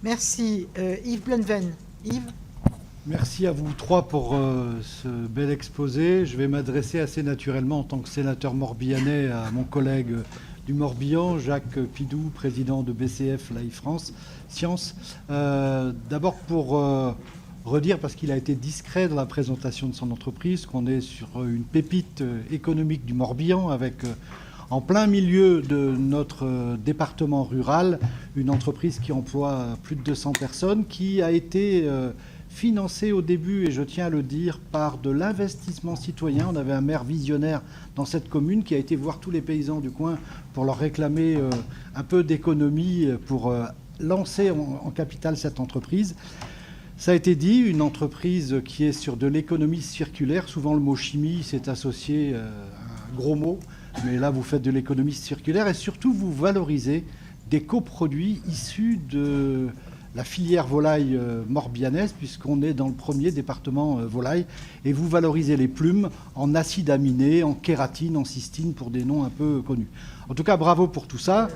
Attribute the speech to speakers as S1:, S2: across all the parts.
S1: Merci. Yves Blenven. Yves?
S2: Merci à vous trois pour ce bel exposé. Je vais m'adresser assez naturellement en tant que sénateur morbihanais à mon collègue du Morbihan, Jacques Pidou, président de BCF Life France Sciences. D'abord pour redire, parce qu'il a été discret dans la présentation de son entreprise, qu'on est sur une pépite économique du Morbihan avec en plein milieu de notre département rural, une entreprise qui emploie plus de 200 personnes, qui a été financée au début, et je tiens à le dire, par de l'investissement citoyen. On avait un maire visionnaire dans cette commune qui a été voir tous les paysans du coin pour leur réclamer un peu d'économie pour lancer en capital cette entreprise. Ça a été dit, une entreprise qui est sur de l'économie circulaire. Souvent le mot chimie s'est associé à un gros mot, mais là vous faites de l'économie circulaire et surtout vous valorisez des coproduits issus de la filière volaille morbihannaise, puisqu'on est dans le premier département volaille, et vous valorisez les plumes en acides aminés, en kératine, en cystine, pour des noms un peu connus. En tout cas, bravo pour tout ça,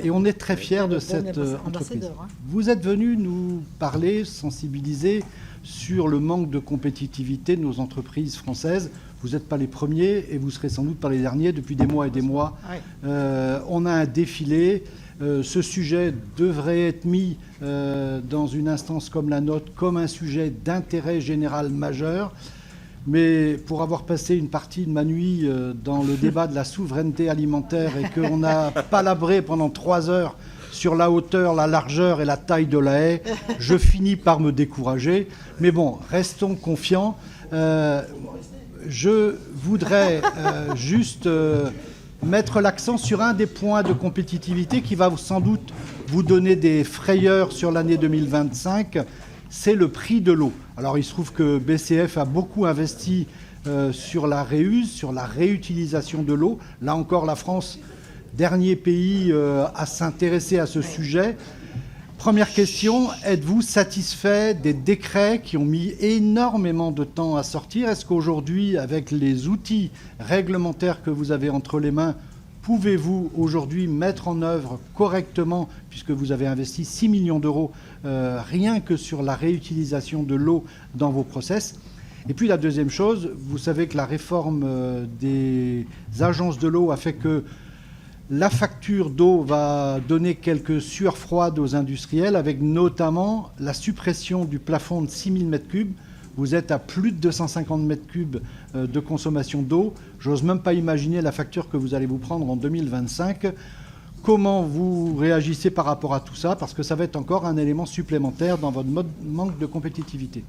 S2: et on est très fiers de cette entreprise. Vous êtes venu nous parler, sensibiliser sur le manque de compétitivité de nos entreprises françaises. Vous n'êtes pas les premiers, et vous serez sans doute pas les derniers depuis des mois et des mois. On a un défilé. Ce sujet devrait être mis dans une instance comme la nôtre comme un sujet d'intérêt général majeur. Mais pour avoir passé une partie de ma nuit dans le débat de la souveraineté alimentaire et qu'on a palabré pendant 3 heures sur la hauteur, la largeur et la taille de la haie, je finis par me décourager. Mais bon, restons confiants. Je voudrais juste mettre l'accent sur un des points de compétitivité qui va sans doute vous donner des frayeurs sur l'année 2025, c'est le prix de l'eau. Alors il se trouve que BCF a beaucoup investi sur la réuse, sur la réutilisation de l'eau. Là encore, la France, dernier pays à s'intéresser à ce sujet. Première question, êtes-vous satisfait des décrets qui ont mis énormément de temps à sortir? Est-ce qu'aujourd'hui, avec les outils réglementaires que vous avez entre les mains, pouvez-vous aujourd'hui mettre en œuvre correctement, puisque vous avez investi 6 millions d'euros rien que sur la réutilisation de l'eau dans vos process? Et puis la deuxième chose, vous savez que la réforme des agences de l'eau a fait que la facture d'eau va donner quelques sueurs froides aux industriels, avec notamment la suppression du plafond de 6 000 m3. Vous êtes à plus de 250 m3 de consommation d'eau. J'ose même pas imaginer la facture que vous allez vous prendre en 2025. Comment vous réagissez par rapport à tout ça? Parce que ça va être encore un élément supplémentaire dans votre manque de compétitivité.